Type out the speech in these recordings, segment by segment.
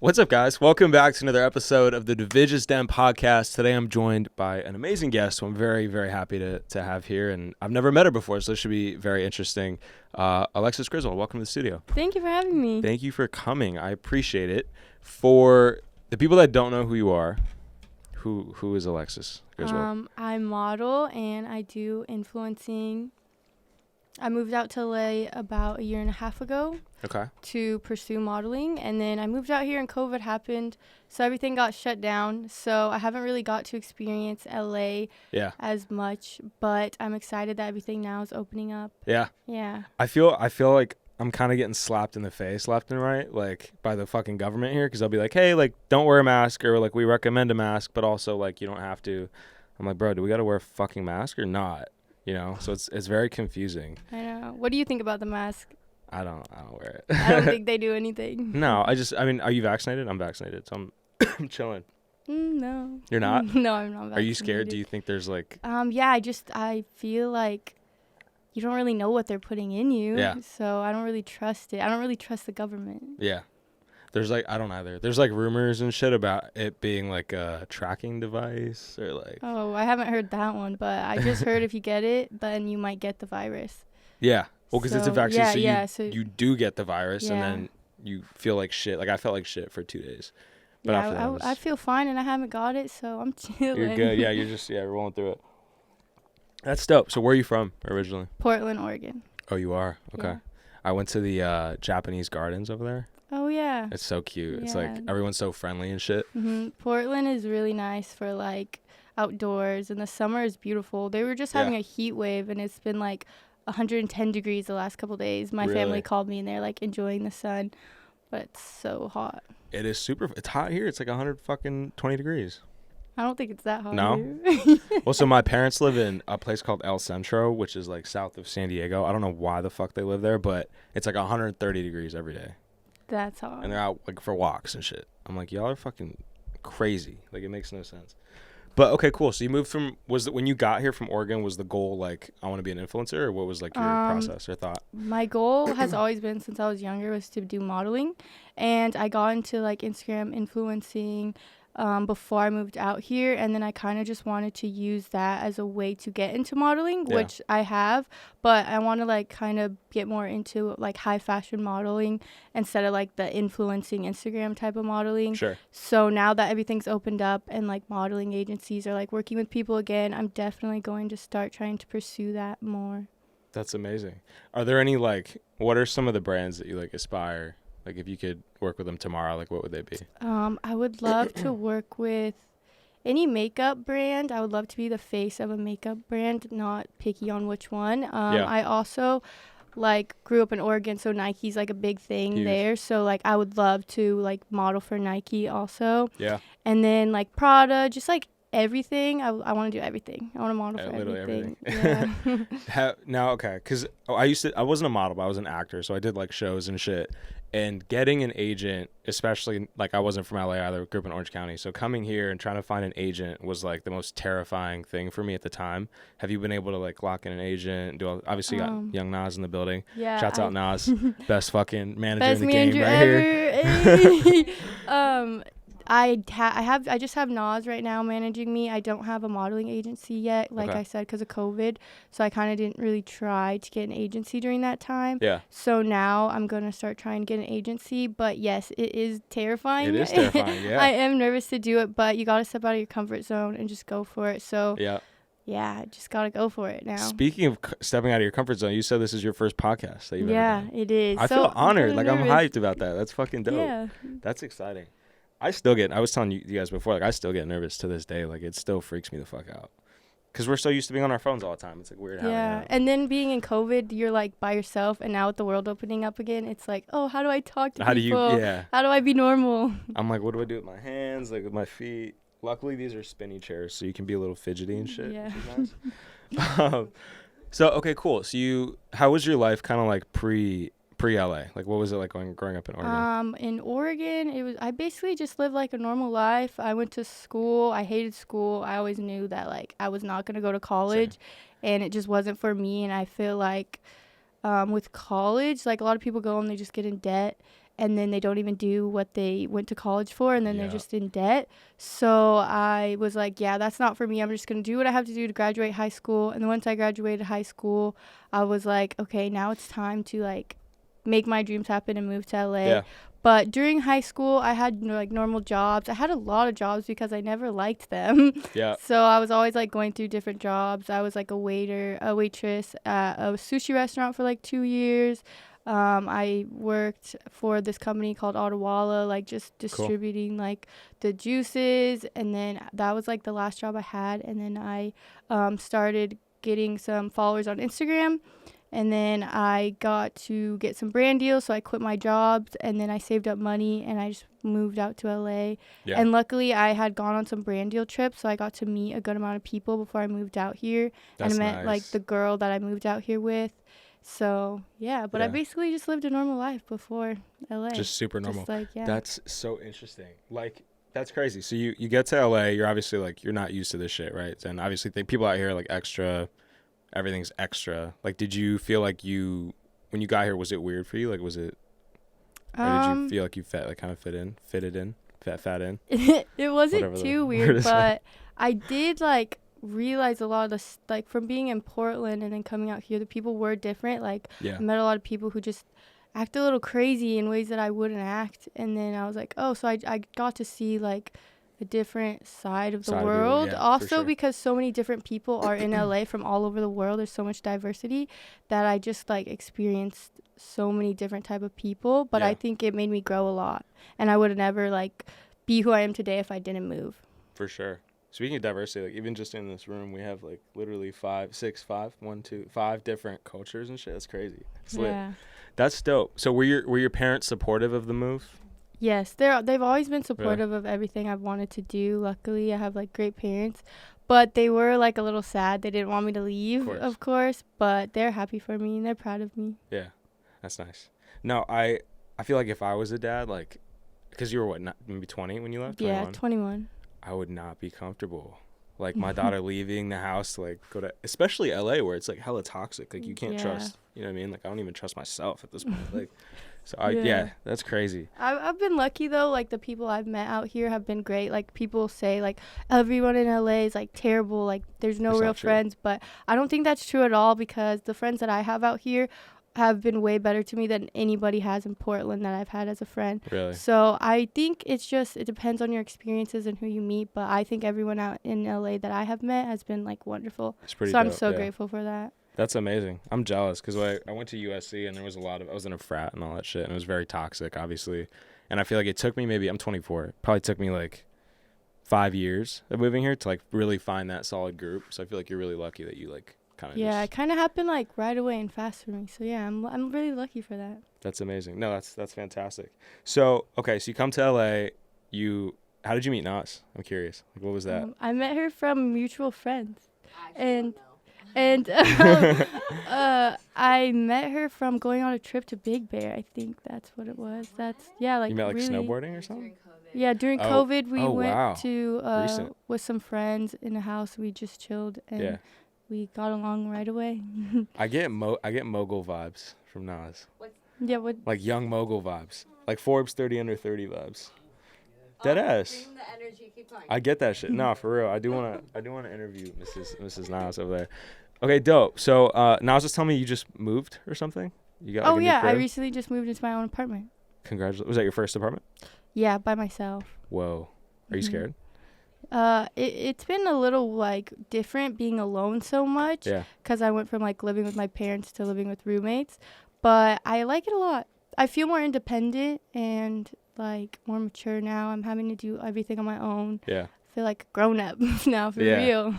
What's up, guys? Welcome back to another episode of the Divij podcast. Today I'm joined by an amazing guest who I'm very, very happy to have here, and I've never met her before, so this should be very interesting. Alexis Griswold, welcome to the studio. Thank you for having me. Thank you for coming. I appreciate it. For the people that don't know who you are, who is Alexis Griswold? I model and I do influencing. I moved out to LA about a year and a half ago to pursue modeling, and then I moved out here and COVID happened, so everything got shut down. So I haven't really got to experience LA as much, but I'm excited that everything now is opening up. Yeah. I feel like I'm kind of getting slapped in the face left and right, like by the fucking government here, because they'll be like, hey, like, don't wear a mask, or like, we recommend a mask, but also like, you don't have to. I'm like, bro, do we got to wear a fucking mask or not? You know, so it's very confusing. I know. What do you think about the mask? I don't wear it. I don't think they do anything. No, I mean, are you vaccinated? I'm vaccinated, so I'm chilling. No. You're not? No, I'm not vaccinated. Are you scared? Do you think there's like... Yeah, I feel like you don't really know what they're putting in you. Yeah. So I don't really trust it. I don't really trust the government. Yeah. There's like, I don't either. There's like rumors and shit about it being like a tracking device or like... Oh, I haven't heard that one, but I just heard if you get it, then you might get the virus. Yeah. Well, because it's a vaccine, so you do get the virus and then you feel like shit. Like I felt like shit for 2 days. But after that I feel fine and I haven't got it, so I'm chilling. You're good. Yeah, you're just, rolling through it. That's dope. So where are you from originally? Portland, Oregon. Oh, you are? Okay. Yeah. I went to the Japanese gardens over there. Oh, yeah. It's so cute. Yeah. It's like everyone's so friendly and shit. Mm-hmm. Portland is really nice for like outdoors, and the summer is beautiful. They were just having a heat wave, and it's been like 110 degrees the last couple days. My family called me, and they're like enjoying the sun, but it's so hot. It is it's hot here. It's like 120 degrees. I don't think it's that hot. No? Well, so my parents live in a place called El Centro, which is like south of San Diego. I don't know why the fuck they live there, but it's like 130 degrees every day. That's hot. And they're out like for walks and shit. I'm like, y'all are fucking crazy. Like, it makes no sense. But okay, cool. So you moved from, when you got here from Oregon, was the goal like, I want to be an influencer, or what was like your process or thought? My goal has always been, since I was younger, was to do modeling. And I got into like Instagram influencing before I moved out here, and then I kind of just wanted to use that as a way to get into modeling, which I have, but I want to like kind of get more into like high fashion modeling instead of like the influencing Instagram type of modeling. Sure. So now that everything's opened up and like modeling agencies are like working with people again, I'm definitely going to start trying to pursue that more. That's amazing. Are there any like, what are some of the brands that you like aspire? Like, if you could work with them tomorrow, like, what would they be? I would love to work with any makeup brand. I would love to be the face of a makeup brand, not picky on which one. I also, like, grew up in Oregon, so Nike's, like, a big thing there. So, like, I would love to, like, model for Nike also. Yeah. And then, like, Prada, just, like, everything. I want to do everything. I want to model for everything. Yeah. Now, okay, because I wasn't a model, but I was an actor, so I did, like, shows and shit. And getting an agent, especially, like, I wasn't from LA either, grew up in Orange County. So coming here and trying to find an agent was, like, the most terrifying thing for me at the time. Have you been able to, like, lock in an agent? Obviously, you got Young Nas in the building. Yeah. Shouts out Nas. Best fucking manager Best in the game right here. I just have Nas right now managing me. I don't have a modeling agency yet, like I said, because of COVID. So I kind of didn't really try to get an agency during that time. Yeah. So now I'm going to start trying to get an agency. But yes, it is terrifying. It is terrifying, yeah. I am nervous to do it, but you got to step out of your comfort zone and just go for it. So yeah, just got to go for it now. Speaking of stepping out of your comfort zone, you said this is your first podcast that you've ever done. Yeah, it is. I feel honored. Like, I'm hyped about that. That's fucking dope. Yeah. That's exciting. I was telling you guys before, like, I still get nervous to this day. Like, it still freaks me the fuck out. Because we're so used to being on our phones all the time. It's, like, weird. Yeah, and then being in COVID, you're, like, by yourself. And now with the world opening up again, it's like, oh, how do I talk to people? How do I be normal? I'm like, what do I do with my hands, like, with my feet? Luckily, these are spinny chairs, so you can be a little fidgety and shit. Yeah. Which is nice. So, okay, cool. So how was your life kind of, like, pre-LA? Like, what was it like growing up in Oregon? In Oregon, I basically just lived like a normal life. I went to school. I hated school. I always knew that like I was not going to go to college. And it just wasn't for me. And I feel like with college, like a lot of people go and they just get in debt. and then they don't even do what they went to college for, and then they're Yeah. just in debt. So I was like, yeah, that's not for me. I'm just going to do what I have to do to graduate high school. And then once I graduated high school, I was like, okay, now it's time to like make my dreams happen and move to LA. Yeah. But during high school, I had like normal jobs. I had a lot of jobs because I never liked them. Yeah. So I was always like going through different jobs. I was like a waitress at a sushi restaurant for like 2 years. I worked for this company called Ottawala, like just distributing like the juices. And then that was like the last job I had. And then I started getting some followers on Instagram. And then I got to get some brand deals, so I quit my jobs, and then I saved up money, and I just moved out to LA. Yeah. And luckily, I had gone on some brand deal trips, so I got to meet a good amount of people before I moved out here. That's and I met, nice. like, the girl that I moved out here with. So, yeah, but I Yeah. basically just lived a normal life before LA. Just super normal. Just, like, yeah. That's so interesting. Like, that's crazy. So you get to LA, you're obviously, like, you're not used to this shit, right? And obviously, people out here are, like, extra... Everything's extra. Like, did you feel like when you got here, was it weird for you? Like, was it, or did you feel like you kind of fitted in? It wasn't Whatever the too word weird, is. but I did, like, realize a lot of this, like, from being in Portland and then coming out here, the people were different. Like, Yeah. I met a lot of people who just act a little crazy in ways that I wouldn't act. And then I was like, oh, so I got to see, like, a different side of the world. Yeah, for also, sure. because so many different people are in LA from all over the world, there's so much diversity that I just, like, experienced so many different type of people. But Yeah. I think it made me grow a lot. And I would never, like, be who I am today if I didn't move. For sure. Speaking of diversity, like, even just in this room, we have, like, literally 5 different cultures and shit. That's crazy. It's lit. Yeah. That's dope. So were your parents supportive of the move? Yes, they've always been supportive of everything I've wanted to do. Luckily, I have, like, great parents. But they were, like, a little sad. They didn't want me to leave, of course. But they're happy for me, and they're proud of me. Yeah. That's nice. No, I feel like if I was a dad, like, because you were, maybe 20 when you left? 21? Yeah, 21. I would not be comfortable. Like, my daughter leaving the house to, like, go to, especially LA, where it's, like, hella toxic. Like, you can't trust, you know what I mean? Like, I don't even trust myself at this point. Like, so, that's crazy. I've been lucky, though. Like, the people I've met out here have been great. Like, people say, like, everyone in LA is, like, terrible. Like, there's no real friends. But I don't think that's true at all, because the friends that I have out here have been way better to me than anybody has in Portland that I've had as a friend. Really? So I think it depends on your experiences and who you meet. But I think everyone out in LA that I have met has been, like, wonderful. It's pretty so dope, I'm so grateful for that. That's amazing. I'm jealous because I went to USC and there was I was in a frat and all that shit, and it was very toxic, obviously. And I feel like it took me I'm 24. It probably took me like 5 years of moving here to, like, really find that solid group. So I feel like you're really lucky that you, like, kind of it kind of happened, like, right away and fast for me. So yeah, I'm really lucky for that. That's amazing. No, that's fantastic. So okay, so you come to LA. How did you meet Nas? I'm curious. Like, what was that? I met her from mutual friends, and I met her from going on a trip to Big Bear. I think that's what it was. Like, you met, like, really, snowboarding or something? Yeah, during COVID, we went wow. to with some friends in a house. We just chilled and we got along right away. I get mogul vibes from Nas. Yeah, what? Like young mogul vibes, like Forbes 30 under 30 vibes. Dead ass. Bring the energy, keep going. I get that shit. No, for real. I do wanna interview Mrs. Nas over there. Okay, dope. So Nas was telling me you just moved or something. You got. Like, a new crib? I recently just moved into my own apartment. Congratulations. Was that your first apartment? Yeah, by myself. Whoa. Are you scared? It's been a little, like, different being alone so much. Yeah. Because I went from, like, living with my parents to living with roommates. But I like it a lot. I feel more independent and, like, more mature now. I'm having to do everything on my own. Yeah. I feel like a grown-up now, for real.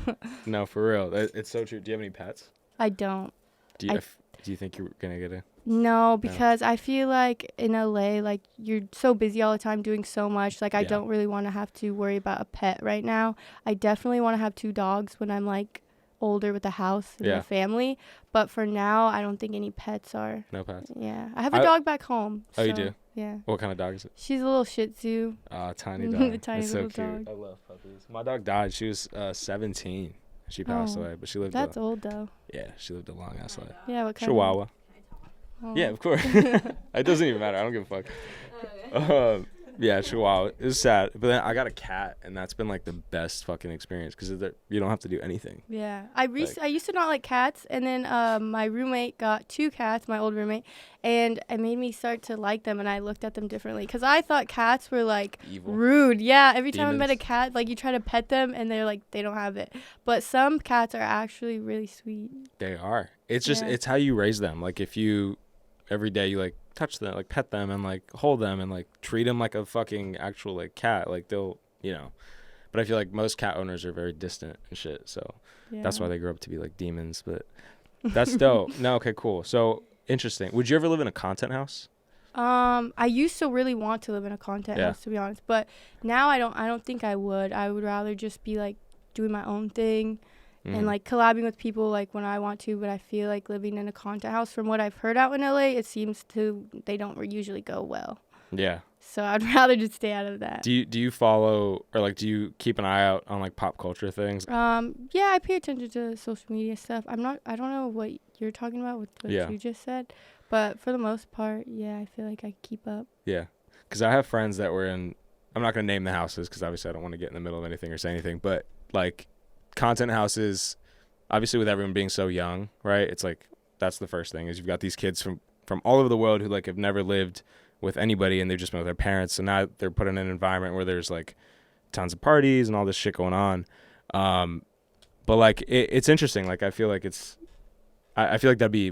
No, for real. It's so true. Do you have any pets? I don't. Do you think you're going to get a... No, because I feel like in LA, like, you're so busy all the time doing so much. Like, I don't really want to have to worry about a pet right now. I definitely want to have 2 dogs when I'm, like, older with a house and a family. But for now, I don't think any pets are. No pets? Yeah. I have a dog back home. Oh, you do? Yeah. What kind of dog is it? She's a little Shih Tzu. Tiny dog. The tiny That's little so cute. dog. I love puppies. My dog died. She was 17. She passed away, but she lived. That's old though. Yeah, she lived a long ass life. Yeah, what kind? Chihuahua. Oh. Yeah, of course. It doesn't even matter. I don't give a fuck. Yeah, Chihuahua. It was sad, but then I got a cat, and that's been like the best fucking experience because you don't have to do anything. Yeah, I used to not like cats, and then my roommate got 2 cats, my old roommate, and it made me start to like them, and I looked at them differently because I thought cats were like Evil. rude. Yeah, every time I met a Demons. cat, like you try to pet them, and they're like they don't have it. But some cats are actually really sweet. They are. It's just Yeah. it's how you raise them. Like if you every day you like touch them, like pet them, and like hold them, and like treat them like a fucking actual like cat, like they'll But I feel like most cat owners are very distant and shit, so that's why they grow up to be like demons. But that's dope. No, okay, cool. So interesting. Would you ever live in a content house? I used to really want to live in a content Yeah. house, to be honest, but now I don't think I would. I would rather just be like doing my own thing and like collabing with people like when I want to, but I feel like living in a content house, from what I've heard out in LA, it seems they don't usually go well. Yeah. So I'd rather just stay out of that. Do you follow, or like do you keep an eye out on like pop culture things? Yeah, I pay attention to social media stuff. I don't know what you're talking about with what Yeah. you just said, but for the most part, yeah, I feel like I keep up. Yeah. Because I have friends that were in, I'm not going to name the houses because obviously I don't want to get in the middle of anything or say anything, but like content houses, obviously with everyone being so young, right? It's like, that's the first thing is you've got these kids from all over the world who like have never lived with anybody, and they've just been with their parents. So now they're put in an environment where there's like tons of parties and all this shit going on. But like, it's interesting. Like, I feel like I feel like that'd be a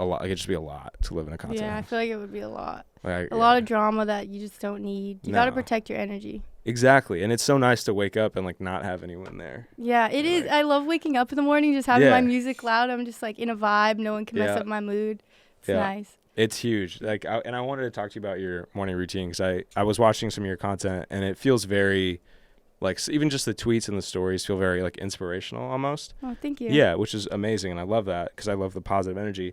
lot. Like, it'd just be a lot to live in a content Yeah, I house. feel like it would be a lot. Like, A lot of drama that you just don't need. You got to No. protect your energy. Exactly. And it's so nice to wake up and like not have anyone there. Yeah, it is. Like- I love waking up in the morning, just having Yeah. my music loud. I'm just like in a vibe. No one can mess Yeah. up my mood. It's Yeah. nice. It's huge. Like, and I wanted to talk to you about your morning routine because I was watching some of your content, and it feels very, like, even just the tweets and the stories feel very like inspirational almost. Oh, thank you. Yeah, which is amazing, and I love that because I love the positive energy.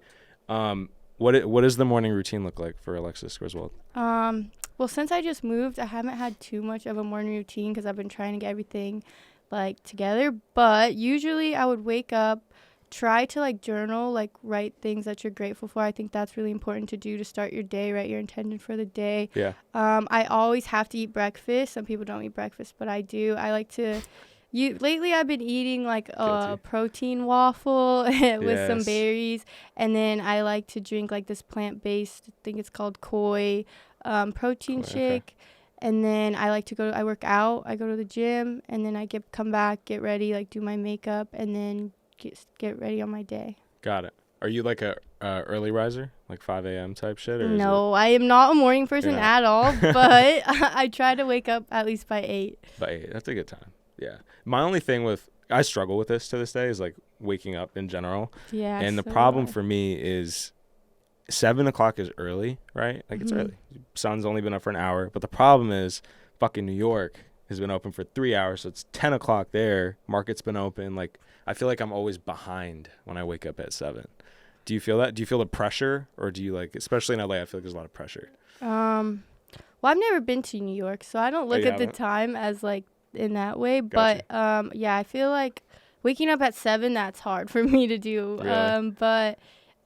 What does the morning routine look like for Alexis Griswold? Well, since I just moved, I haven't had too much of a morning routine because I've been trying to get everything like together. But usually I would wake up, try to like journal, like write things that you're grateful for. I think that's really important to do to start your day, write your intention for the day. Yeah. I always have to eat breakfast. Some people don't eat breakfast, but I do. I like to. Lately I've been eating like a Guilty. protein waffle with some Yes. berries, and then I like to drink like this plant-based, I think it's called koi, protein Koi, okay. shake. And then I work out, I go to the gym, and then I come back, get ready, like do my makeup, and then get ready on my day. Got it. Are you like a early riser, like 5 a.m. type shit? Or No, I am not a morning person You're not. at all, but I try to wake up at least by 8. But hey, that's a good time. Yeah. My only thing I struggle with this to this day is like waking up in general. Yeah. And the so problem do I. for me is 7 o'clock is early, right? Like it's Mhm. early. Sun's only been up for an hour. But the problem is fucking New York has been open for 3 hours. So it's 10 o'clock there. Market's been open. Like I feel like I'm always behind when I wake up at 7. Do you feel that? Do you feel the pressure? Or do you like, especially in LA, I feel like there's a lot of pressure. Well, I've never been to New York, so I don't look you at the haven't? time as like in that way. Gotcha. But yeah, I feel like waking up at 7, that's hard for me to do. Really? But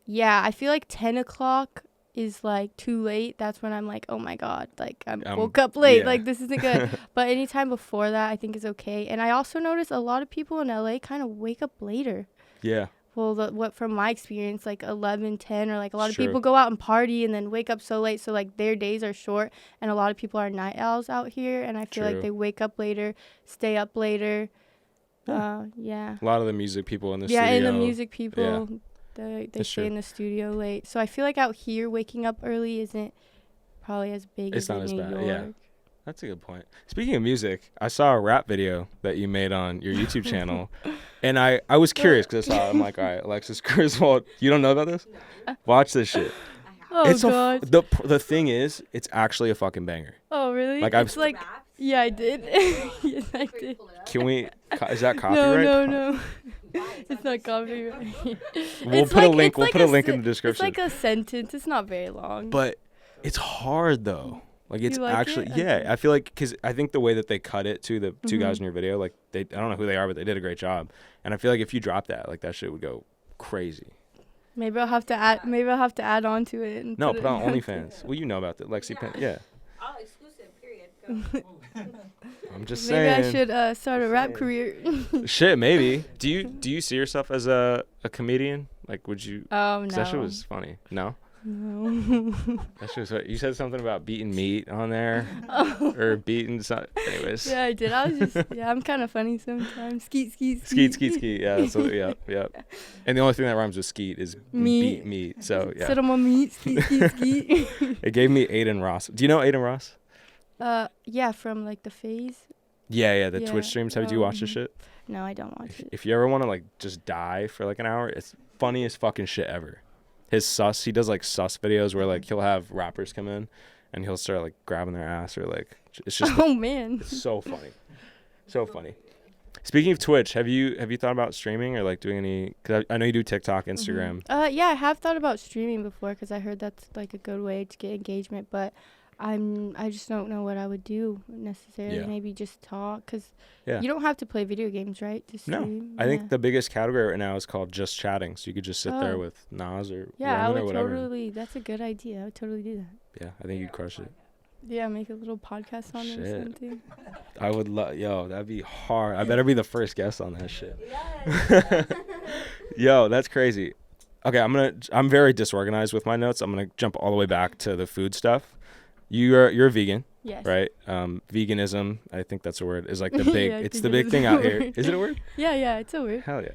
yeah, I feel like 10 o'clock is like too late. That's when I'm like, oh my God, like I woke up late. yeah. Like this isn't good. But anytime before that, I think is okay. And I also notice a lot of people in LA kind of wake up later. Yeah. Well, what from my experience, like 11, 10, or like a lot of True. people go out and party and then wake up so late. So like their days are short, and a lot of people are night owls out here. And I feel True. like they wake up later, stay up later. Yeah. A lot of the music people in the Yeah, studio. and the music people, they That's stay true. in the studio late. So I feel like out here waking up early isn't probably as big It's as not in as New bad, York. yeah. That's a good point. Speaking of music, I saw a rap video that you made on your YouTube channel, and I was curious because I saw it. I'm like, all right, Alexis Griswold, you don't know about this? Watch this shit. Oh It's God. the thing is, it's actually a fucking banger. Oh really? like, I've it's like yeah, I did. Yes, I did. Can we? Is that copyright? No. It's not copyright. We'll It's put a like- link. it's We'll like put a a link in sen- the description. It's like a sentence. It's not very long. But it's hard though. Like it's You like actually it? yeah. Okay. I feel like because I think the way that they cut it to the two Mhm. guys in your video, like I don't know who they are, but they did a great job. And I feel like if you drop that, like that shit would go crazy. Maybe I'll have to add. Maybe I'll have to add on to it. And No, put it on on- OnlyFans. Well, you know about that, LEXI. Yeah. I'm just Maybe saying. I should start a rap career. Shit, maybe. Do you see yourself as a comedian? Like, would you? Oh, 'Cause no. that shit was funny. No. No. That shit was. You said something about beating meat on there, or beating. Anyways. Yeah, I did. I was just, I'm kind of funny sometimes. Skeet, skeet, Skeet, skeet, skeet. Yeah, so, yeah. And the only thing that rhymes with skeet is Meat. beat meat. So, yeah. Sit on my meat, skeet, skeet, skeet. It gave me Aiden Ross. Do you know Aiden Ross? Yeah, from like the phase. Yeah, the Yeah. Twitch streams. Have you watched this shit? No, I don't watch it. If you ever want to, like, just die for, like, an hour, it's funniest fucking shit ever. His sus, he does, like, sus videos where, like, he'll have rappers come in and he'll start, like, grabbing their ass or, like, it's just. Oh, man. It's so funny. So funny. Speaking of Twitch, have you thought about streaming or, like, doing any, because I know you do TikTok, Instagram. Yeah, I have thought about streaming before because I heard that's like a good way to get engagement, but I just don't know what I would do necessarily. Yeah. Maybe just talk because Yeah. you don't have to play video games, right? To No, stream? I think the biggest category right now is called just chatting. So you could just sit there Oh. with Nas or Yeah, I Roman or would whatever. totally. That's a good idea. I would totally do that. Yeah, I think you'd crush it. Yeah, make a little podcast on it or Shit. something. I would love, that'd be hard. I better be the first guest on that shit. Yo, that's crazy. Okay, I'm very disorganized with my notes. I'm gonna jump all the way back to the food stuff. You're a vegan, Yes. right? Veganism, I think that's a word, is like the big, Yeah, I it's think the it big is thing a out here. word. Is it a word? Yeah, it's a word. Hell yeah.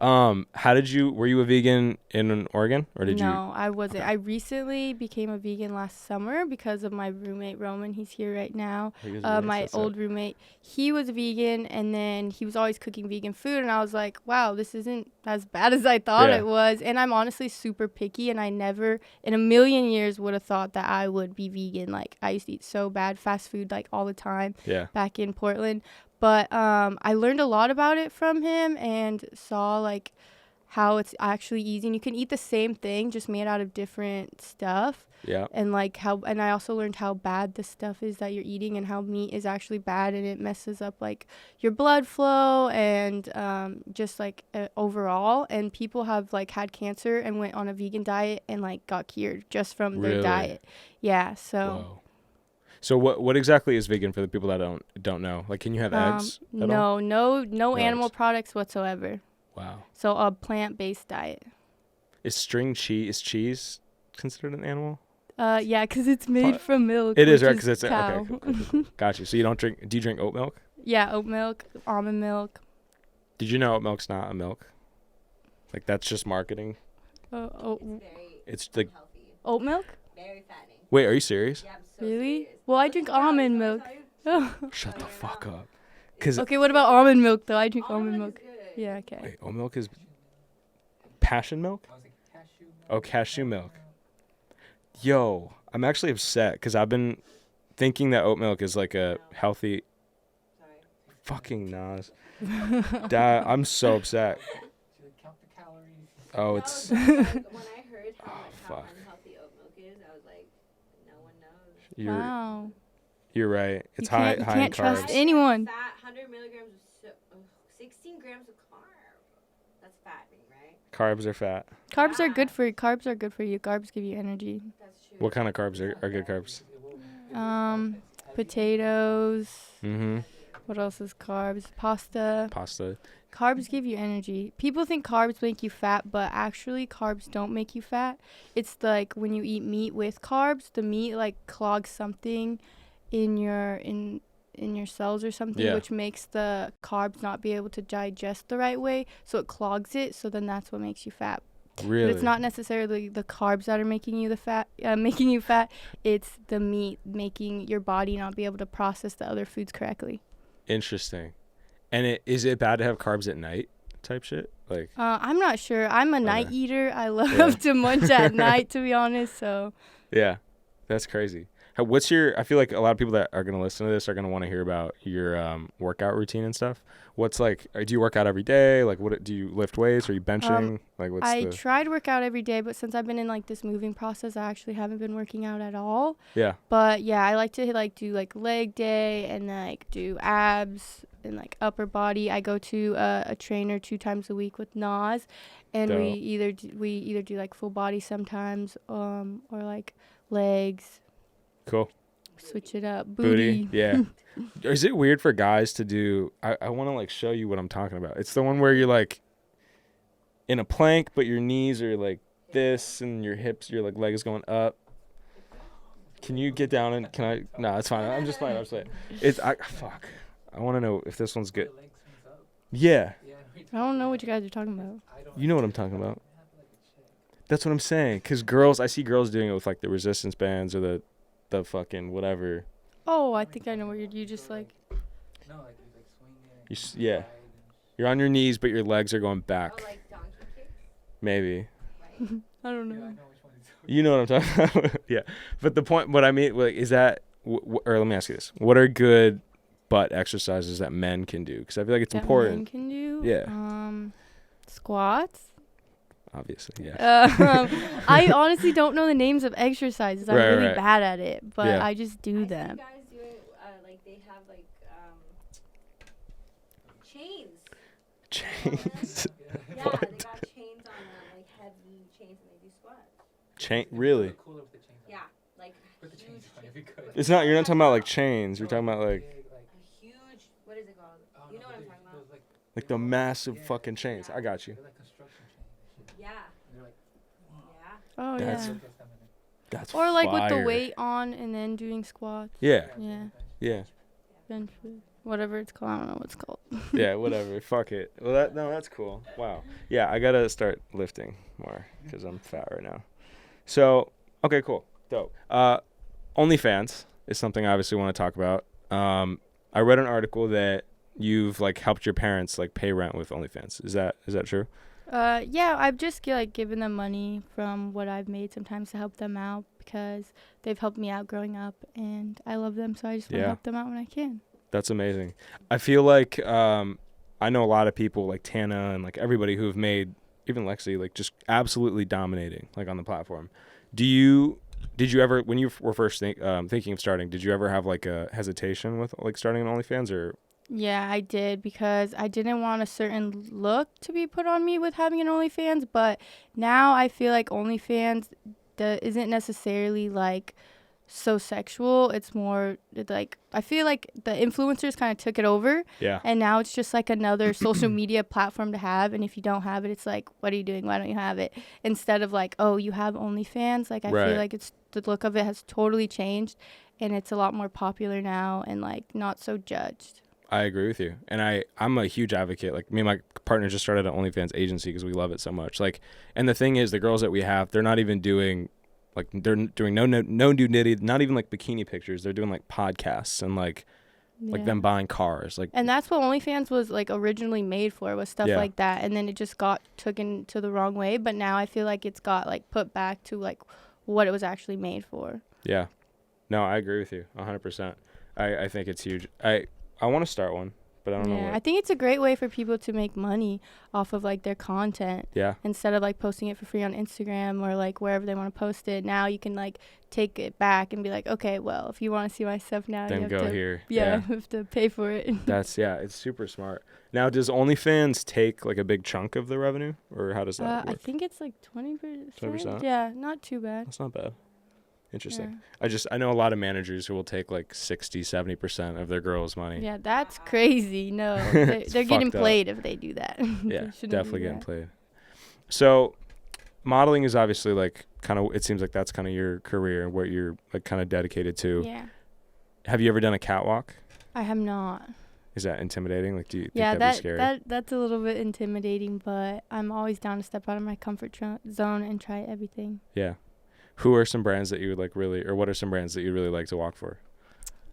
Were you a vegan in Oregon or did you? No, I wasn't. Okay. I recently became a vegan last summer because of my roommate Roman. He's here right now. My old roommate, he was a vegan, and then he was always cooking vegan food, and I was like, wow, this isn't as bad as I thought Yeah. it was. And I'm honestly super picky, and I never in a million years would have thought that I would be vegan. Like, I used to eat so bad fast food like all the time back in Portland. But I learned a lot about it from him and saw like how it's actually easy, and you can eat the same thing just made out of different stuff. Yeah. And like and I also learned how bad the stuff is that you're eating and how meat is actually bad, and it messes up like your blood flow and just like overall. And people have like had cancer and went on a vegan diet and like got cured just from their diet. Yeah. So. Whoa. So what exactly is vegan for the people that don't know? Like, can you have eggs? At all? No animal eggs. products whatsoever. Wow. So a plant-based diet. Is cheese considered an animal? Yeah, because it's made from milk. It is, which right? Because it's cow. okay. Cool. Got you. So you don't drink? Do you drink oat milk? Yeah, oat milk, almond milk. Did you know oat milk's not a milk? Like, that's just marketing. It's like healthy. Oat milk? Very fattening. Wait, are you serious? Yeah, I'm so Really? serious. Well, I drink almond milk. Shut the fuck up. Cause Okay, what about almond milk though? I drink almond milk. Yeah, okay. wait, oat milk is passion milk? Oh, cashew milk. Yo, I'm actually upset because I've been thinking that oat milk is like a healthy. Sorry. Fucking Nas. Dad, I'm so upset. Oh, it's. When I heard how, how fuck. unhealthy oat milk is, I was like, no one knows. You're Wow. you're right. It's You high can't in trust carbs. anyone. Fat, 100 milligrams of 16 grams of carb. That's fattening, right? Carbs are fat. Carbs are good for you. Carbs are good for you. Carbs give you energy. That's true. What kind of carbs are good carbs? Potatoes. Mm-hmm. What else is carbs? Pasta. Pasta. Carbs give you energy. People think carbs make you fat, but actually carbs don't make you fat. It's like when you eat meat with carbs, the meat like clogs something in your cells or something, Yeah. which makes the carbs not be able to digest the right way. So it clogs it. So then that's what makes you fat. Really? But it's not necessarily the carbs that are making you fat. It's the meat making your body not be able to process the other foods correctly. Interesting. And is it bad to have carbs at night type shit? Like, I'm not sure. I'm a night Okay. eater. I love Yeah. to munch at night, to be honest. So yeah, that's crazy. I feel like a lot of people that are going to listen to this are going to want to hear about your workout routine and stuff. What's like, do you work out every day? Like, what do you lift weights? Are you benching? Like, what's I try to work out every day, but since I've been in like this moving process, I actually haven't been working out at all. Yeah. But yeah, I like to like do like leg day and like do abs and like upper body. I go to a trainer 2 times a week with Nas, and Dope. we either do like full body sometimes, or like legs. Cool. Switch it up. Booty. Yeah. Is it weird for guys to do? I want to like show you what I'm talking about. It's the one where you're like in a plank, but your knees are like this, and your hips, your like legs going up. Can you get down and can I? No, it's fine. I'm just playing. Fuck. I want to know if this one's good. Yeah. I don't know what you guys are talking about. You know what I'm talking about. That's what I'm saying. Cause girls, I see girls doing it with like the resistance bands or the fucking whatever. Oh, I think I know what you just like. No, like you like swing it. Yeah. You're on your knees, but your legs are going back. Oh, like donkey kicks? Maybe. Right. I don't Yeah, know. I know which one it's. You know what I'm talking about. Yeah. But the point, what I mean, like, is that, or let me ask you this: what are good butt exercises that men can do? Because I feel like it's That important. men can do. Yeah. Squats. Obviously, yeah. I honestly don't know the names of exercises. I'm really Right. bad at it, but Yeah. I just do I them. see guys doing, like, they have, like, chains. Chains. Yeah, What? they got chains on them, like, heavy chains, and they do squats. Chain? Really? Cooler with the chains on. Yeah, like, Put the chains huge on if you could. It's not. You're not talking about like chains. You're talking about like a huge, what is it called? Oh, You no, know what I'm those- talking about? those, like, the massive Yeah. fucking chains. I got you. they're like construction chains. Yeah, They're like, yeah. Oh That's- yeah. That's Or like with the fire. weight on and then doing squats. Yeah. Yeah. Yeah. Bench press, whatever it's called. I don't know what it's called. Yeah. Whatever. Fuck it. Well, that's cool. Wow. Yeah. I gotta start lifting more because I'm fat right now. So okay, cool, dope. OnlyFans is something I obviously want to talk about. I read an article that you've like helped your parents like pay rent with OnlyFans. Is that true? Yeah, I've just like given them money from what I've made sometimes to help them out because they've helped me out growing up and I love them, so I just want to Yeah. help them out when I can. That's amazing. I feel like I know a lot of people like Tana and like everybody who have made, even Lexi, like just absolutely dominating like on the platform. Did you ever, when you were first thinking of starting, did you ever have like a hesitation with like starting an OnlyFans or? Yeah, I did because I didn't want a certain look to be put on me with having an OnlyFans, but now I feel like OnlyFans isn't necessarily like so sexual. It's more like I feel like the influencers kind of took it over. Yeah. And now it's just like another social media platform to have, and if you don't have it, it's like, what are you doing? Why don't you have it? Instead of like, oh, you have OnlyFans. Like I Right. feel like it's the look of it has totally changed, and it's a lot more popular now and like not so judged. I agree with you. And I'm a huge advocate. Like me and my partner just started an OnlyFans agency because we love it so much. Like, and the thing is, the girls that we have, they're not even doing, like, they're doing no nudity, not even like bikini pictures. They're doing like podcasts and like them buying cars. Like, And that's what OnlyFans was like originally made for, was stuff Yeah. like that. And then it just got taken to the wrong way. But now I feel like it's got like put back to like what it was actually made for. yeah. No, I agree with you 100%. I think it's huge. I want to start one, but I don't know Yeah, I what. think it's a great way for people to make money off of like their content. Yeah. Instead of like posting it for free on Instagram or like wherever they want to post it. Now you can like take it back and be like, okay, well, if you want to see my stuff now, you Then have go to, here. Yeah, you have to pay for it. It's super smart. Now, does OnlyFans take like a big chunk of the revenue, or how does that I work? think it's like 20%. 20%? Yeah, not too bad. That's not bad. Interesting. Yeah. I know a lot of managers who will take like 60-70% of their girls' money. Yeah, that's crazy. No, It's they're getting fucked up. played if they do that. They Yeah, shouldn't do definitely getting that. played. So, modeling is obviously like kind of. It seems like that's kind of your career and what you're like kind of dedicated to. Yeah, Have you ever done a catwalk? I have not. Is that intimidating? Like, do you think Yeah, that'd be scary? that's a little bit intimidating, but I'm always down to step out of my comfort zone and try everything. Yeah. Who are some brands that you would like really, or what are some brands that you'd really like to walk for?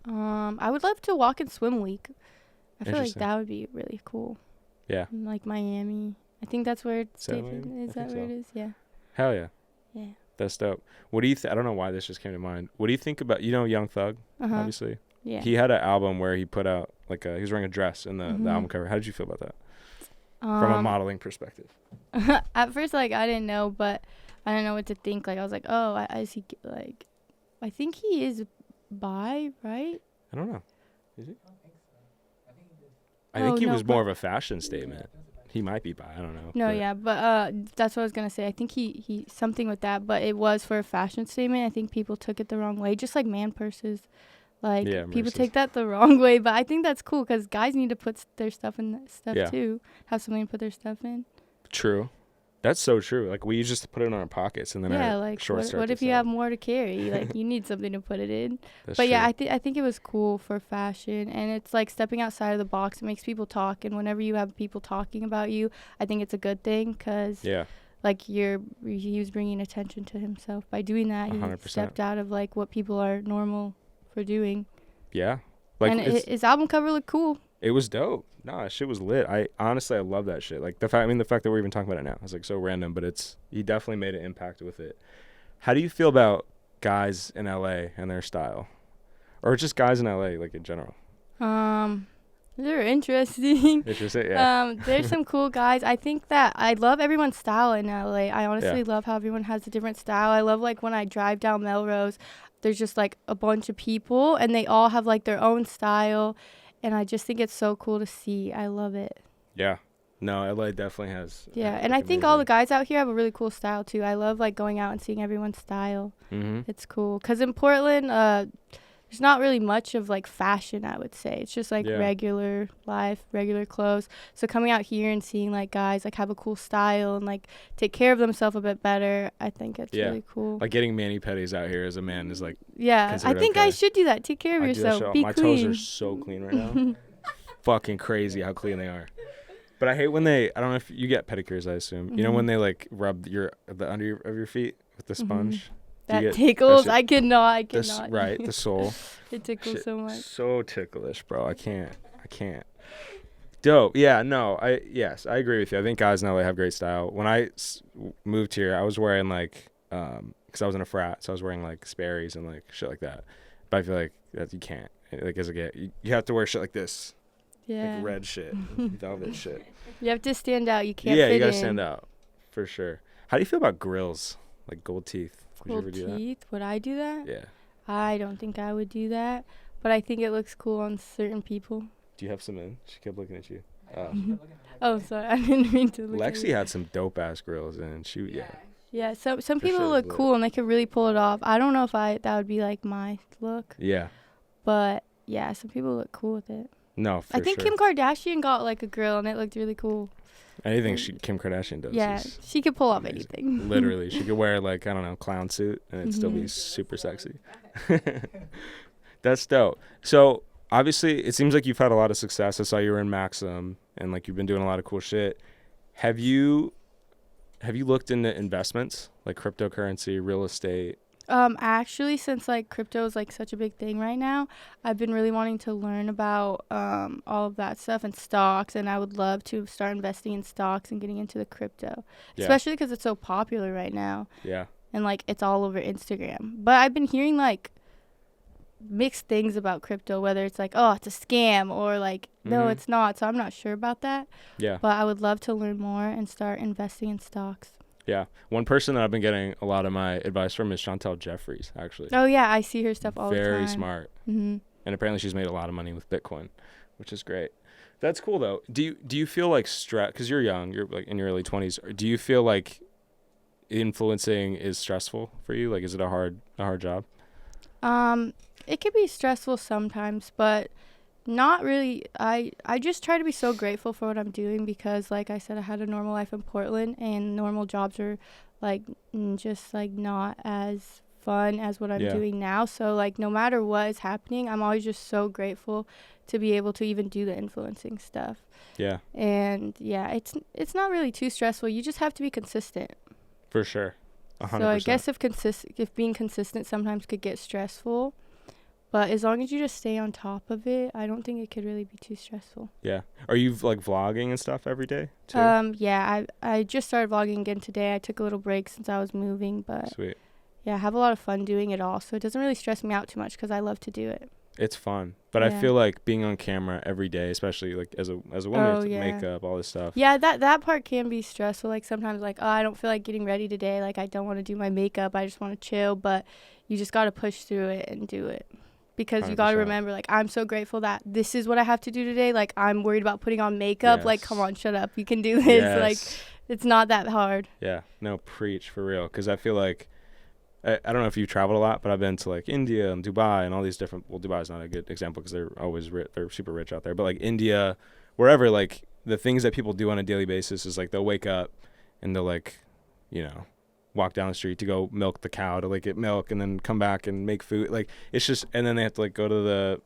I would love to walk in Swim Week. I feel like Interesting. that would be really cool. Yeah. In, like Miami. I think that's where it's Is that stated. Miami? Is I that think where so. it is? Yeah. Hell yeah. Yeah. That's dope. What do you I don't know why this just came to mind. What do you think about, Young Thug, Uh-huh. obviously? Yeah. He had an album where he put out like he was wearing a dress in the Mhm. album cover. How did you feel about that from a modeling perspective? At first, like, I didn't know, but I didn't know what to think. Like, I was like, oh, I see, like, I think he is bi, right? I don't know. Is he? I don't think so. I think it is. I think Oh, he no, was more but- of a fashion statement. He might be bi. I don't know. No, but yeah, but that's what I was gonna say. I think he something with that, but it was for a fashion statement. I think people took it the wrong way, just like man purses. Like Yeah, people versus- take that the wrong way, but I think that's cool because guys need to put their stuff in that stuff Yeah. too. Have something to put their stuff in. True. That's so true. Like we used to put it in our pockets, and then Yeah, our like shorts what start if to you sag. have more to carry? Like you need something to put it in. That's But yeah, true. I think it was cool for fashion, and it's like stepping outside of the box. It makes people talk, and whenever you have people talking about you, I think it's a good thing because Yeah. like he was bringing attention to himself by doing that. He 100%. stepped out of like what people are normal for doing. Yeah. Like And his album cover looked cool. it was dope. Nah, shit was lit. I honestly love that shit. Like the fact that we're even talking about it now. It's like so random, but he definitely made an impact with it. How do you feel about guys in LA and their style? Or just guys in LA like in general? They're interesting. Interesting, yeah. There's some cool guys. I think that I love everyone's style in LA. I honestly Yeah. love how everyone has a different style. I love like when I drive down Melrose, there's just like a bunch of people and they all have like their own style, and I just think it's so cool to see. I love it. Yeah. No, LA definitely has. Yeah, and I think all the guys out here have a really cool style too. I love like going out and seeing everyone's style. Mm-hmm. It's cool because in Portland, there's not really much of like fashion. I would say it's just like Yeah. regular life, regular clothes. So coming out here and seeing like guys like have a cool style and like take care of themselves a bit better, I think it's Yeah. really cool. Like getting mani-pedis out here as a man is like Yeah, I considered think okay. guys should do that. Take care of I do that yourself. shit all- Be my clean. toes are so clean right now. Fucking crazy how clean they are. But I hate when I don't know if you get pedicures, I assume. You know when they like rub the under of your feet with the sponge? Do you That get tickles. shit- I cannot. Right, the sole. It tickles Shit, so much. So ticklish, bro. I can't. Dope. Yeah, no. Yes, I agree with you. I think guys in LA have great style. When I moved here, I was wearing like because I was in a frat, so I was wearing like Sperry's and like shit like that. But I feel like that you can't. Like as a gay, you have to wear shit like this. Yeah. Like red shit, velvet shit. You have to stand out. You can't Yeah, fit you gotta in. stand out for sure. How do you feel about grills, like gold teeth? Would you Gold ever do teeth. Would I do that? that? Yeah. I don't think I would do that, but I think it looks cool on certain people. Do you have some in? She kept looking at you. Oh, sorry. I didn't mean to look at Lexi you. had some dope ass grills, and yeah. Yeah, some For people sure, look but- cool and they could really pull it off. I don't know if that would be like my look, Yeah. but yeah, some people look cool with it. No, for I think sure. Kim Kardashian got like a grill and it looked really cool. Anything Kim Kardashian does. Yeah, is she could pull off amazing. anything. Literally, she could wear like I don't know clown suit and it'd still be Mhm. super sexy. That's dope. So obviously, it seems like you've had a lot of success. I saw you were in Maxim and like you've been doing a lot of cool shit. Have you looked into investments like cryptocurrency, real estate? Actually, since like crypto is like such a big thing right now, I've been really wanting to learn about all of that stuff and stocks, and I would love to start investing in stocks and getting into the crypto, Yeah. especially because it's so popular right now Yeah. and like it's all over Instagram. But I've been hearing like mixed things about crypto, whether it's like, oh, it's a scam or like, no, Mhm. it's not. So I'm not sure about that, Yeah. but I would love to learn more and start investing in stocks. Yeah. One person that I've been getting a lot of my advice from is Chantel Jeffries, actually. Oh yeah, I see her stuff all the time. Very smart. Mm-hmm. And apparently she's made a lot of money with Bitcoin, which is great. That's cool though. Do you feel like stress cuz you're young, you're like in your early 20s. Do you feel like influencing is stressful for you? Like is it a hard job? It could be stressful sometimes, but not really. I just try to be so grateful for what I'm doing because, like I said, I had a normal life in Portland, and normal jobs are like just like not as fun as what I'm Yeah. doing now. So like no matter what is happening, I'm always just so grateful to be able to even do the influencing stuff. Yeah, And yeah, it's not really too stressful. You just have to be consistent. for sure. 100%. So I guess if being consistent sometimes could get stressful, but as long as you just stay on top of it, I don't think it could really be too stressful. Yeah. Are you like vlogging and stuff every day too? Yeah, I just started vlogging again today. I took a little break since I was moving, but Sweet. yeah, I have a lot of fun doing it all. So it doesn't really stress me out too much because I love to do it. It's fun. But I Yeah. feel like being on camera every day, especially like as a woman, you Oh, have to yeah. makeup, all this stuff. Yeah, that part can be stressful. Like sometimes like, oh, I don't feel like getting ready today. Like I don't want to do my makeup. I just want to chill, but you just got to push through it and do it. because you got to 100%. remember, like, I'm so grateful that this is what I have to do today. Like, I'm worried about putting on makeup. Like, come Yes. on, shut up. You can do this. Like, Yes. it's not that hard. Yeah, no, preach for real. Because I feel like, I don't know if you've traveled a lot, but I've been to like India and Dubai and all these different, well, Dubai is not a good example because they're always they're super rich out there. But like India, wherever, like the things that people do on a daily basis is like they'll wake up and they'll like, you know, walk down the street to go milk the cow to like get milk and then come back and make food. Like it's just, and then they have to like go to the,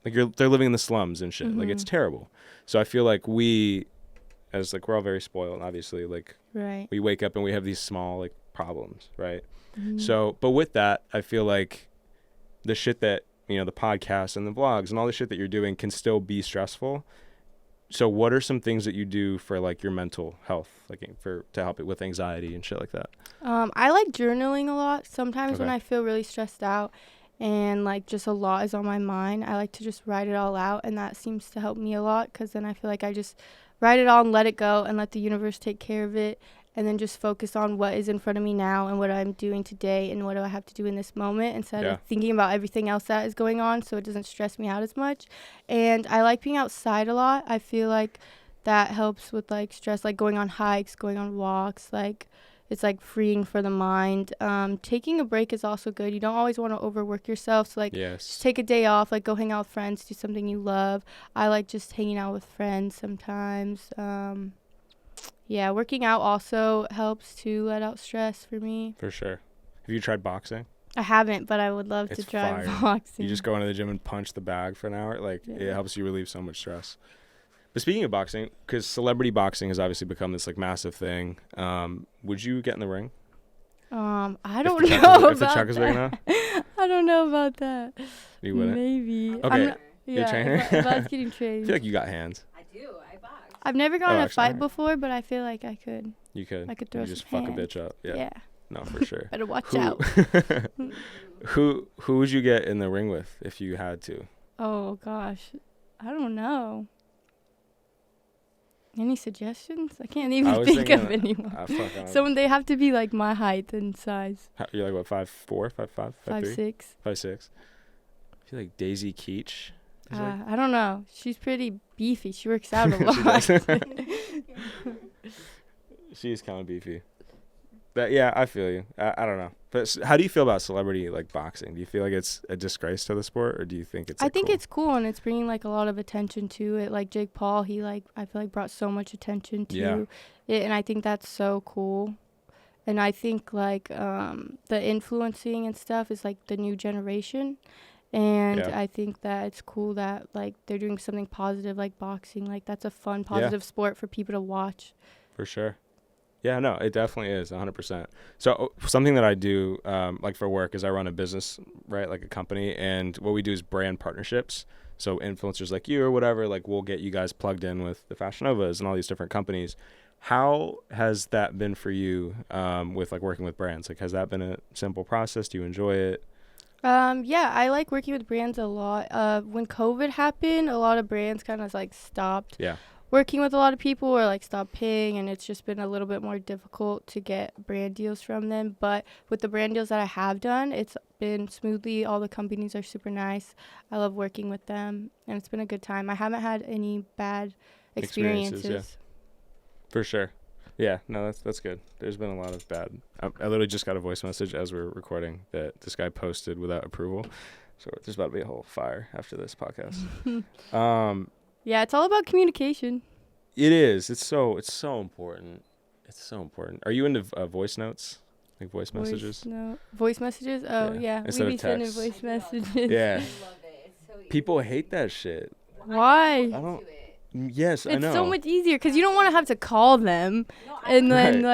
like they're living in the slums and shit. Like it's terrible. So I feel like we, as like we're all very spoiled, obviously, like Right. we wake up and we have these small like problems, right? So, but with that, I feel like the shit that, you know, the podcasts and the vlogs and all the shit that you're doing can still be stressful. So what are some things that you do for like your mental health, like to help it with anxiety and shit like that? I like journaling a lot. Sometimes when Okay. I feel really stressed out and like just a lot is on my mind, I like to just write it all out, and that seems to help me a lot because then I feel like I just write it all and let it go and let the universe take care of it, and then just focus on what is in front of me now and what I'm doing today and what do I have to do in this moment instead of thinking about everything else that is going on, so it doesn't stress me out as much. And I like being outside a lot. I feel like that helps with like stress, like going on hikes, going on walks, like it's like freeing for the mind. Taking a break is also good. You don't always want to overwork yourself, so like just take a day off, like go hang out with friends, do something you love. I like just hanging out with friends sometimes. Yeah, working out also helps to let out stress for me. For sure. Have you tried boxing? I haven't, but I would love to It's try fire. boxing. You just go into the gym and punch the bag for an hour. Like it helps you relieve so much stress. But speaking of boxing, because celebrity boxing has obviously become this like massive thing, would you get in the ring? I don't know if the check is big enough? I don't know about that. You wouldn't? Maybe. Okay. Yeah, trainer? if I was getting I trained. feel like you got hands. I do. I box. I've never gone in a actually, fight alright. before, but I feel like I could. You could. I could throw You just some fuck a hands. bitch up. Yeah. Yeah. No, for sure. Better watch Who- out. Who would you get in the ring with if you had to? Oh gosh, I don't know. Any suggestions? I can't even was think of thinking, anyone. fuck, I don't- Someone, they have to be like my height and size. You're like what, 5'4", 5'5", 5'3"? 5'6". 5'6". I feel like Daisy Keach. is like- I don't know. She's pretty beefy. She works out a She lot. does. She's kind of beefy. But yeah, I feel you. I don't know. But how do you feel about celebrity like boxing? Do you feel like it's a disgrace to the sport, or do you think it's? I Like, think cool? it's cool, and it's bringing like a lot of attention to it. Like Jake Paul, he like I feel like brought so much attention to it, and I think that's so cool. And I think like the influencing and stuff is like the new generation, and I think that it's cool that like they're doing something positive like boxing. Like that's a fun, positive sport for people to watch. For sure. Yeah, no, it definitely is 100%. So something that I do like for work is I run a business, right? Like a company. And what we do is brand partnerships. So influencers like you or whatever, like we'll get you guys plugged in with the Fashion Novas and all these different companies. How has that been for you with like working with brands? Like, has that been a simple process? Do you enjoy it? Yeah, I like working with brands a lot. When COVID happened, a lot of brands kind of like stopped working with a lot of people or like stopped paying, and it's just been a little bit more difficult to get brand deals from them. But with the brand deals that I have done, it's been smoothly. All the companies are super nice. I love working with them, and it's been a good time. I haven't had any bad experiences. For sure. Yeah, no, that's good. There's been a lot of bad. I literally just got a voice message as we were recording that this guy posted without approval. So there's about to be a whole fire after this podcast. Yeah, it's all about communication. It is. It's so important. It's so important. Are you into voice notes? Like voice messages? Voice messages? Oh, yeah. Instead We of be sending text. voice messages. Yeah. I love it. It's so easy. People hate that shit. Why? I don't. Yes, I know. It's so much easier because you don't want to have to call them, and then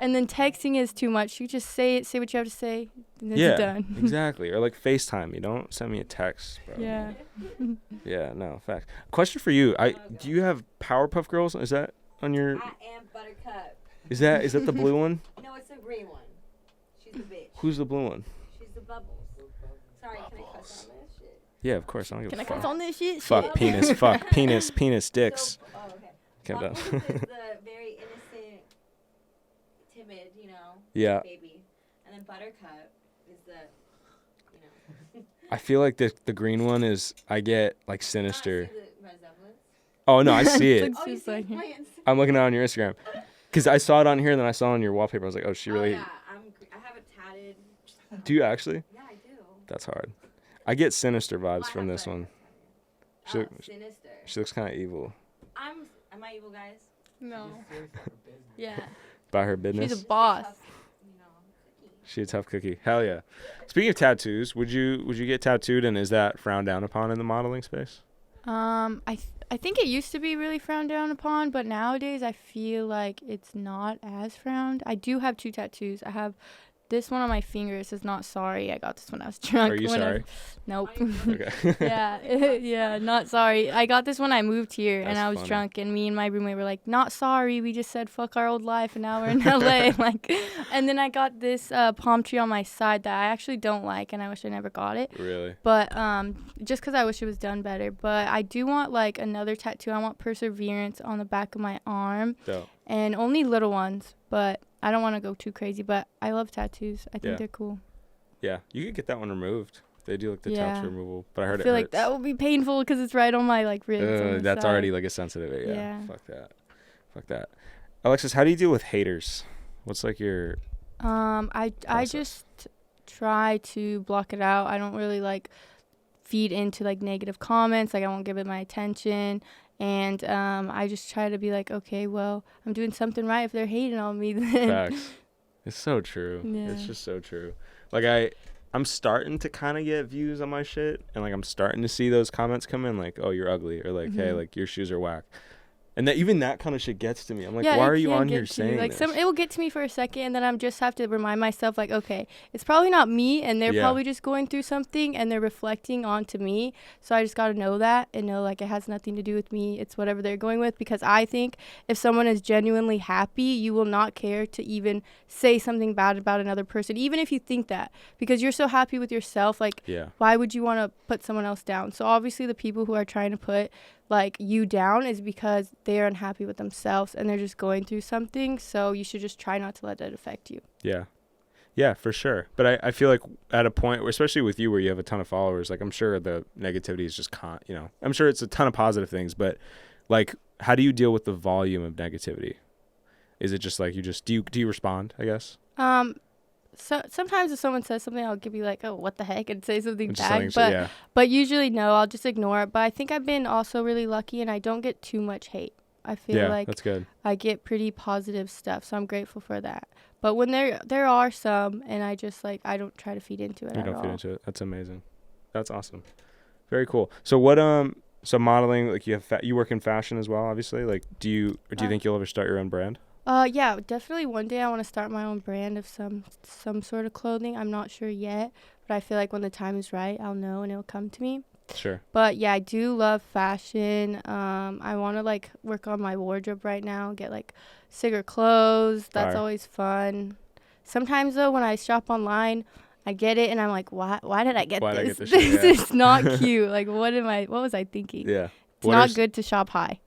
and then texting is too much. You just say what you have to say, and it's done. Exactly. Or like FaceTime. You don't send me a text, bro. Yeah. Yeah, no, fact. Question for you. Do you have Powerpuff Girls? Is that on your I am Buttercup. Is that the blue one? No, it's the green one. She's the bitch. Who's the blue one? She's the Bubbles. Sorry, can I cuss on this shit? Yeah, of course. I don't give Can a I fuck. cuss on this shit? Fuck penis, fuck penis, dicks. So, okay. Calm down. Bubbles is the very innocent, timid, Yeah. baby. And then Buttercup is the, I feel like the green one is, I get like sinister. See the resemblance? Oh no, I see it. It's Oh, you just see like- my Instagram? I'm looking at it on your Instagram. Because I saw it on here and then I saw it on your wallpaper. I was like, oh, she Oh, really. yeah, I have it tatted. Do you actually? Yeah, I do. That's hard. I get sinister vibes Well, I from have this red. one. She Oh, look- sinister. She looks kind of evil. Am I evil, guys? No. She's serious about her business. Yeah. By her business. She's a boss. Tough, you know, cookie. She a tough cookie. Hell yeah. Speaking of tattoos, would you get tattooed, and is that frowned down upon in the modeling space? I think it used to be really frowned down upon, but nowadays I feel like it's not as frowned. I do have 2 tattoos. I have this one on my finger. It says "not sorry." I got this when I was drunk. Are you when I- sorry? Nope. Okay. Yeah, yeah, not sorry. I got this when I moved here and That's I was funny. drunk, and me and my roommate were like, "Not sorry. We just said fuck our old life, and now we're in LA." Like, and then I got this palm tree on my side that I actually don't like, and I wish I never got it. Really? But just because I wish it was done better. But I do want like another tattoo. I want perseverance on the back of my arm, Dope. and only little ones. But I don't want to go too crazy. But I love tattoos. I think Yeah. they're cool. Yeah. You could get that one removed. They do like the Yeah. tattoo removal, but I heard I feel it like hurts. that will be painful because it's right on my like ribs. on the That's side. already like a sensitive area. Yeah. Fuck that. Fuck that. Alexis, how do you deal with haters? What's like your I process? just try to block it out. I don't really like feed into like negative comments. Like I won't give it my attention. And I just try to be like, okay, well, I'm doing something right if they're hating on me. Then facts? It's so true. It's Yeah. just so true. Like I'm starting to kind of get views on my shit, and like I'm starting to see those comments come in, like, "Oh, you're ugly," or like, "Hey, Mhm. like your shoes are whack," and that even that kind of shit gets to me. I'm like, yeah, why it are you can on get here to you. saying like this? it will get to me for a second, and then I'm just have to remind myself like, okay, it's probably not me, and they're Yeah. probably just going through something and they're reflecting onto me. So I just got to know that and know like it has nothing to do with me. It's whatever they're going with, because I think if someone is genuinely happy, you will not care to even say something bad about another person, even if you think that, because you're so happy with yourself. Like, Yeah. why would you want to put someone else down? So obviously the people who are trying to put like you down is because they're unhappy with themselves and they're just going through something. So you should just try not to let that affect you. Yeah. Yeah, for sure. But I feel like at a point, especially with you where you have a ton of followers, like I'm sure the negativity is just, I'm sure it's a ton of positive things, but like, how do you deal with the volume of negativity? Is it just like do you respond, I guess? So sometimes if someone says something, I'll give you like, oh, what the heck, and say something Just back. saying, But yeah. but usually no, I'll just ignore it. But I think I've been also really lucky, and I don't get too much hate. I feel Yeah, like that's good. I get pretty positive stuff, so I'm grateful for that. But when there are some, and I just like I don't try to feed into it You at don't all. fit into it. That's amazing. That's awesome. Very cool. So so modeling, like you work in fashion as well, obviously. Like, do you think you'll ever start your own brand? Yeah, definitely one day I want to start my own brand of some sort of clothing. I'm not sure yet, but I feel like when the time is right, I'll know and it'll come to me. Sure. But yeah, I do love fashion. I want to like work on my wardrobe right now, get like sicker clothes. That's Fire. always fun. Sometimes though, when I shop online, I get it and I'm like, why did I get Why'd I this? get this shit? This Yeah. is not cute. Like what was I thinking? Yeah. It's not good to shop high.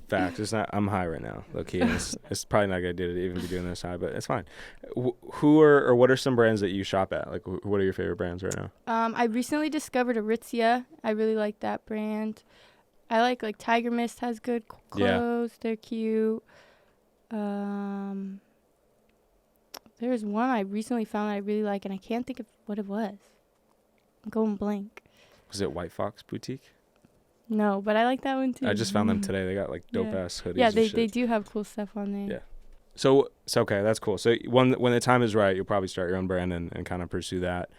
Facts. It's not. I'm high right now. Low key. And it's probably not a good idea to even be doing this high, but it's fine. Who are or what are some brands that you shop at? Like, what are your favorite brands right now? I recently discovered Aritzia. I really like that brand. I like Tiger Mist has good Yeah. clothes. They're cute. There's one I recently found that I really like, and I can't think of what it was. I'm going blank. Was it White Fox Boutique? No, but I like that one too. I just found them today. They got like dope Yeah. ass hoodies. Yeah, and they shit. do have cool stuff on there. Yeah. So okay, that's cool. So when the time is right, you'll probably start your own brand and kind of pursue that.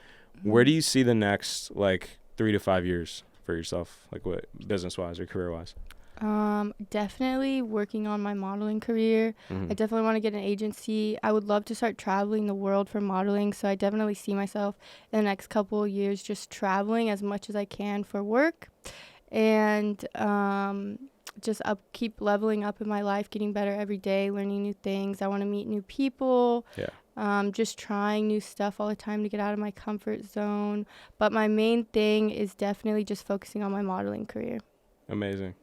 Where do you see the next like 3 to 5 years for yourself, like what business wise or career wise? Definitely working on my modeling career. Mm-hmm. I definitely want to get an agency. I would love to start traveling the world for modeling. So I definitely see myself in the next couple of years just traveling as much as I can for work, and just keep leveling up in my life, getting better every day, learning new things. I want to meet new people. Yeah. Just trying new stuff all the time to get out of my comfort zone. But my main thing is definitely just focusing on my modeling career. Amazing.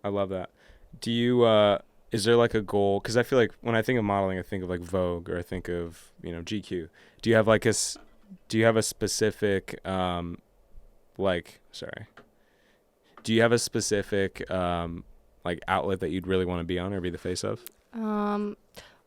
I love that. Do you is there like a goal? Because I feel like when I think of modeling, I think of like Vogue or I think of GQ. Do you have like do you have a specific do you have a specific like outlet that you'd really want to be on or be the face of?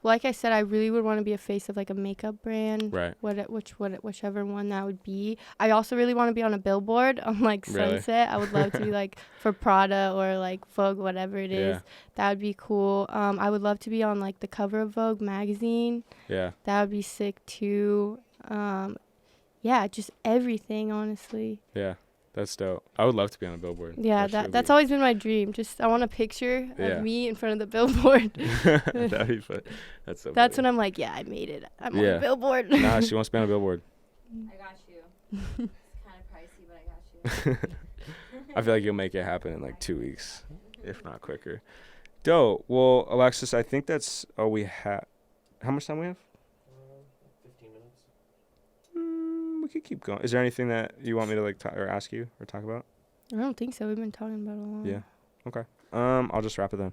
Like I said, I really would want to be a face of like a makeup brand, Right. Whichever one that would be. I also really want to be on a billboard on like Really? Sunset. I would love to be like for Prada or like Vogue, whatever it is. Yeah. That would be cool. I would love to be on like the cover of Vogue magazine. Yeah. That would be sick too. Yeah, just everything, honestly. Yeah. That's dope. I would love to be on a billboard. Yeah, that's always been my dream. Just I want a picture of me in front of the billboard. That'd be fun. That's so That's funny. when I'm like, yeah, I made it. I'm on a billboard. Nah, she wants to be on a billboard. I got you. It's kind of pricey, but I got you. I feel like you'll make it happen in like 2 weeks, if not quicker. Dope. Well, Alexis, I think that's all we have. How much time we have? 15 minutes. We could keep going. Is there anything that you want me to like or ask you or talk about? I don't think so. We've been talking about it a lot. Yeah. Okay. I'll just wrap it then.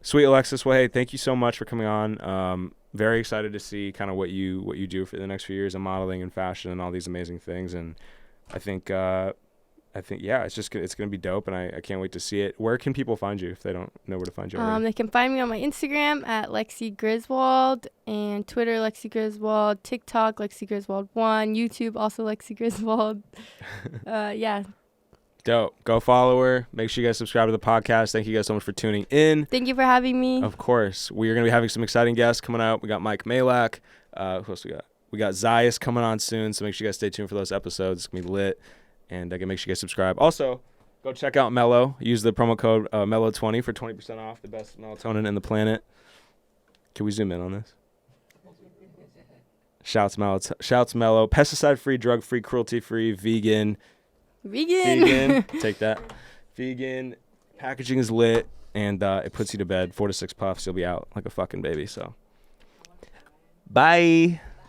Sweet Alexis, well, hey, thank you so much for coming on. Very excited to see kind of what you do for the next few years in modeling and fashion and all these amazing things. And I think yeah, it's gonna be dope, and I can't wait to see it. Where can people find you if they don't know where to find you already? They can find me on my Instagram at Alexis Griswold, and Twitter Alexis Griswold, TikTok Alexis Griswold 1, YouTube also Alexis Griswold. Yeah. Dope. Go follow her. Make sure you guys subscribe to the podcast. Thank you guys so much for tuning in. Thank you for having me. Of course. We are going to be having some exciting guests coming out. We got Mike Malak. Who else we got? We got Zayas coming on soon, so make sure you guys stay tuned for those episodes. It's going to be lit. And again, make sure you guys subscribe. Also, go check out Mellow. Use the promo code Mellow20 for 20% off, the best melatonin in the planet. Can we zoom in on this? Shouts Mellow. Pesticide-free, drug-free, cruelty-free, vegan. Take that. Vegan. Packaging is lit, and it puts you to bed. 4 to 6 puffs, you'll be out like a fucking baby. So, bye.